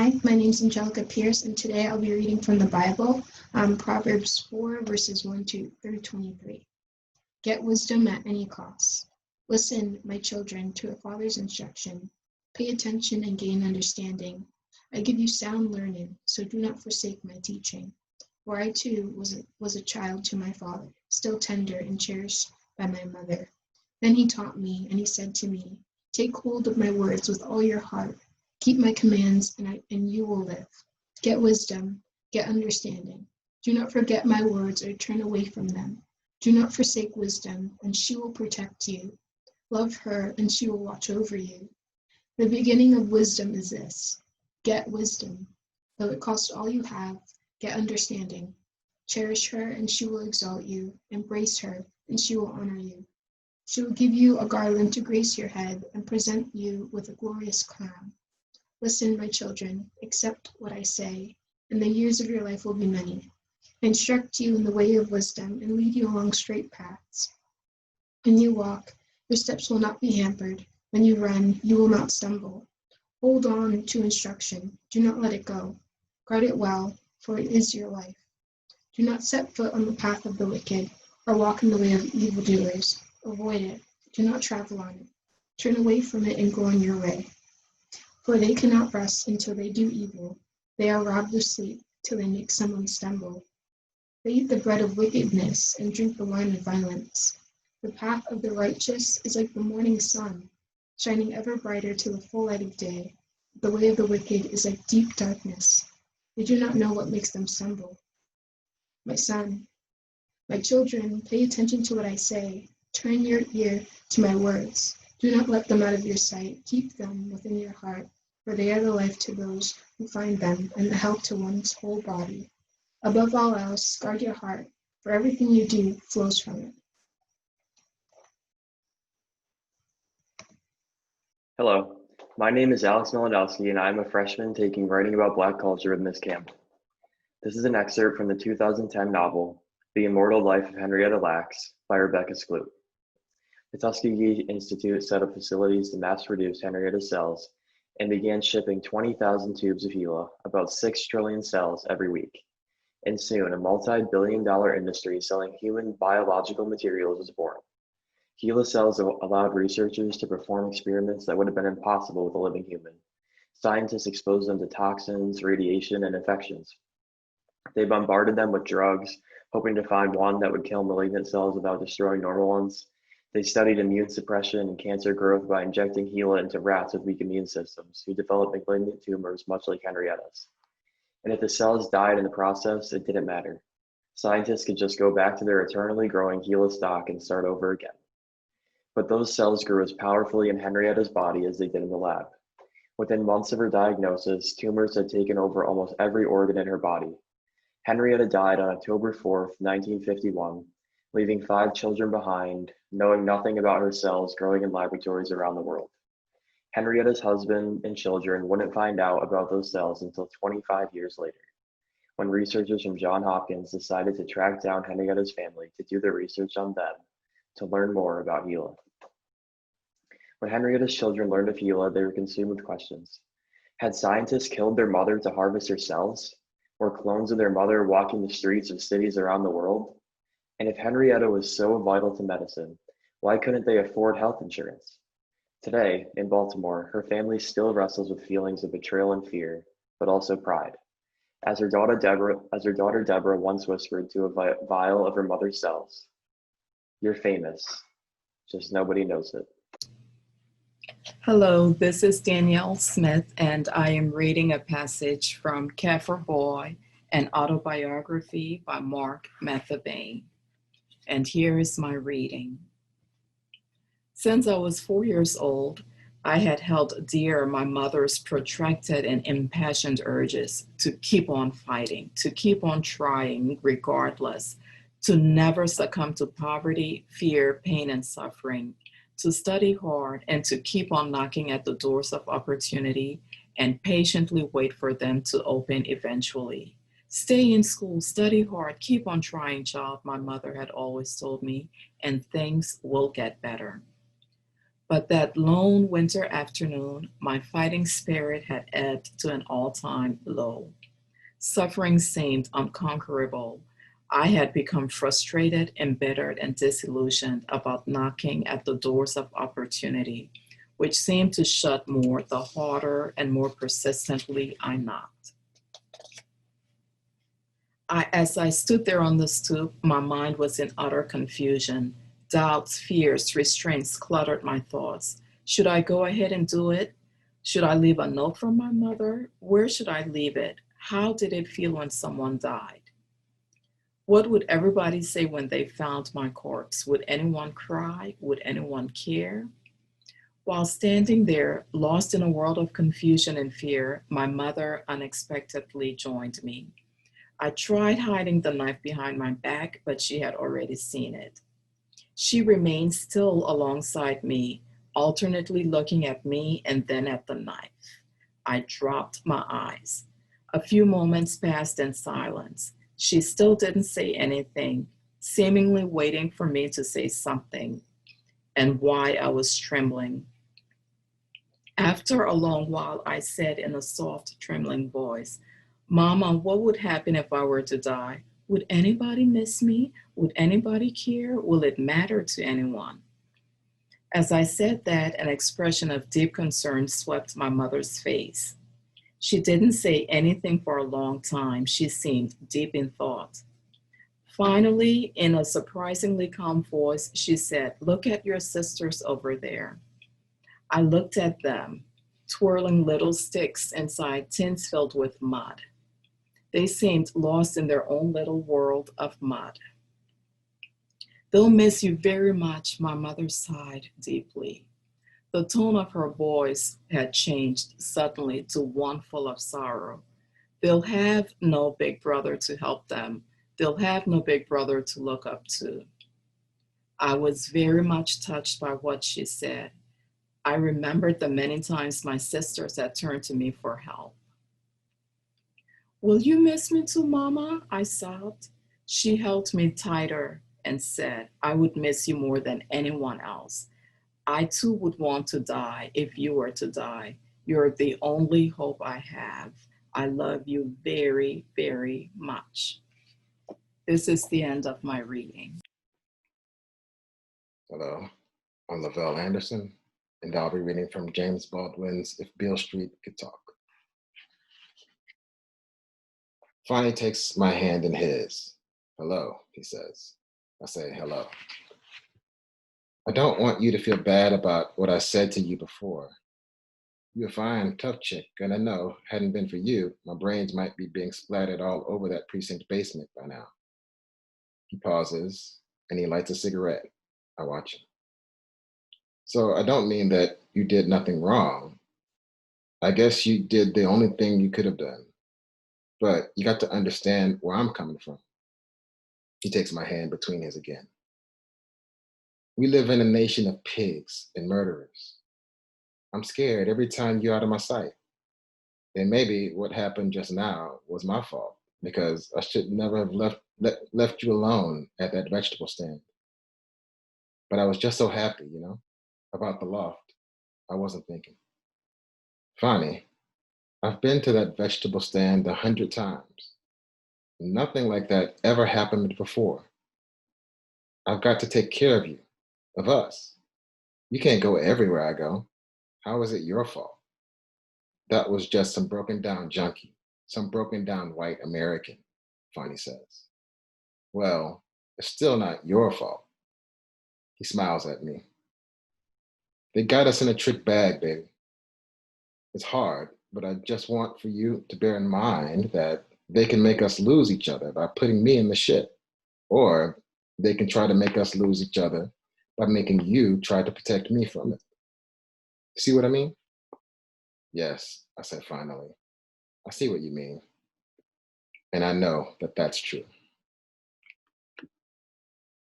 Hi, my name is Angelica Pierce, and today I'll be reading from the Bible, Proverbs 4, verses 1 through 23. Get wisdom at any cost. Listen, my children, to a father's instruction. Pay attention and gain understanding. I give you sound learning, so do not forsake my teaching. For I too was a child to my father, still tender and cherished by my mother. Then he taught me, and he said to me, take hold of my words with all your heart. Keep my commands, and you will live. Get wisdom, get understanding. Do not forget my words or turn away from them. Do not forsake wisdom, and she will protect you. Love her, and she will watch over you. The beginning of wisdom is this: get wisdom. Though it costs all you have, get understanding. Cherish her, and she will exalt you. Embrace her, and she will honor you. She will give you a garland to grace your head and present you with a glorious crown. Listen, my children, accept what I say, and the years of your life will be many. I instruct you in the way of wisdom and lead you along straight paths. When you walk, your steps will not be hampered. When you run, you will not stumble. Hold on to instruction. Do not let it go. Guard it well, for it is your life. Do not set foot on the path of the wicked or walk in the way of evildoers. Avoid it. Do not travel on it. Turn away from it and go on your way. For they cannot rest until they do evil. They are robbed of sleep till they make someone stumble. They eat the bread of wickedness and drink the wine of violence. The path of the righteous is like the morning sun, shining ever brighter to the full light of day. The way of the wicked is like deep darkness. They do not know what makes them stumble. My son, my children, pay attention to what I say. Turn your ear to my words. Do not let them out of your sight. Keep them within your heart, for they are the life to those who find them and the health to one's whole body. Above all else, guard your heart, for everything you do flows from it. Hello, my name is Alex Milanowski, and I'm a freshman taking Writing About Black Culture with Miss Campbell. This is an excerpt from the 2010 novel, The Immortal Life of Henrietta Lacks by Rebecca Skloot. The Tuskegee Institute set up facilities to mass produce Henrietta cells and began shipping 20,000 tubes of HeLa, about 6 trillion cells every week. And soon, a multi-billion-dollar industry selling human biological materials was born. HeLa cells allowed researchers to perform experiments that would have been impossible with a living human. Scientists exposed them to toxins, radiation, and infections. They bombarded them with drugs, hoping to find one that would kill malignant cells without destroying normal ones. They studied immune suppression and cancer growth by injecting HeLa into rats with weak immune systems who developed malignant tumors much like Henrietta's. And if the cells died in the process, it didn't matter. Scientists could just go back to their eternally growing HeLa stock and start over again. But those cells grew as powerfully in Henrietta's body as they did in the lab. Within months of her diagnosis, tumors had taken over almost every organ in her body. Henrietta died on October 4th, 1951, leaving 5 children behind, knowing nothing about her cells growing in laboratories around the world. Henrietta's husband and children wouldn't find out about those cells until 25 years later, when researchers from Johns Hopkins decided to track down Henrietta's family to do their research on them to learn more about HeLa. When Henrietta's children learned of HeLa, they were consumed with questions. Had scientists killed their mother to harvest her cells? Were clones of their mother walking the streets of cities around the world? And if Henrietta was so vital to medicine, why couldn't they afford health insurance? Today, in Baltimore, her family still wrestles with feelings of betrayal and fear, but also pride. As her daughter Deborah once whispered to a vial of her mother's cells, "You're famous, just nobody knows it." Hello, this is Danielle Smith, and I am reading a passage from Cat for Boy, an autobiography by Mark Mathabane. And here is my reading. Since I was 4 years old, I had held dear my mother's protracted and impassioned urges to keep on fighting, to keep on trying regardless, to never succumb to poverty, fear, pain, and suffering, to study hard and to keep on knocking at the doors of opportunity and patiently wait for them to open eventually. Stay in school, study hard, keep on trying, child, my mother had always told me, and things will get better. But that lone winter afternoon, my fighting spirit had ebbed to an all-time low. Suffering seemed unconquerable. I had become frustrated, embittered, and disillusioned about knocking at the doors of opportunity, which seemed to shut more the harder and more persistently I knocked. As I stood there on the stoop, my mind was in utter confusion. Doubts, fears, restraints cluttered my thoughts. Should I go ahead and do it? Should I leave a note from my mother? Where should I leave it? How did it feel when someone died? What would everybody say when they found my corpse? Would anyone cry? Would anyone care? While standing there, lost in a world of confusion and fear, my mother unexpectedly joined me. I tried hiding the knife behind my back, but she had already seen it. She remained still alongside me, alternately looking at me and then at the knife. I dropped my eyes. A few moments passed in silence. She still didn't say anything, seemingly waiting for me to say something, and why I was trembling. After a long while, I said in a soft, trembling voice, "Mama, what would happen if I were to die? Would anybody miss me? Would anybody care? Will it matter to anyone?" As I said that, an expression of deep concern swept my mother's face. She didn't say anything for a long time. She seemed deep in thought. Finally, in a surprisingly calm voice, she said, "Look at your sisters over there." I looked at them, twirling little sticks inside tins filled with mud. They seemed lost in their own little world of mud. "They'll miss you very much," my mother sighed deeply. The tone of her voice had changed suddenly to one full of sorrow. "They'll have no big brother to help them. They'll have no big brother to look up to." I was very much touched by what she said. I remembered the many times my sisters had turned to me for help. "Will you miss me too, Mama?" I sobbed. She held me tighter and said, "I would miss you more than anyone else. I too would want to die if you were to die. You're the only hope I have. I love you very, very much." This is the end of my reading. Hello, I'm Lavelle Anderson, and I'll be reading from James Baldwin's If Beale Street Could Talk. Fonnie takes my hand in his. "Hello," he says. I say, "Hello. I don't want you to feel bad about what I said to you before. You're a fine, tough chick, and I know, hadn't been for you, my brains might be being splattered all over that precinct basement by now." He pauses, and he lights a cigarette. I watch him. "So I don't mean that you did nothing wrong. I guess you did the only thing you could have done. But you got to understand where I'm coming from." He takes my hand between his again. "We live in a nation of pigs and murderers. I'm scared every time you're out of my sight. And maybe what happened just now was my fault, because I should never have left you alone at that vegetable stand. But I was just so happy, about the loft. I wasn't thinking. Funny, I've been to that vegetable stand 100 times. Nothing like that ever happened before. I've got to take care of you, of us. You can't go everywhere I go. How is it your fault? That was just some broken down junkie, some broken down white American," Fonnie says. "Well, it's still not your fault." He smiles at me. "They got us in a trick bag, baby. It's hard, but I just want for you to bear in mind that they can make us lose each other by putting me in the shit. Or they can try to make us lose each other by making you try to protect me from it. See what I mean?" "Yes," I said finally. "I see what you mean. And I know that that's true."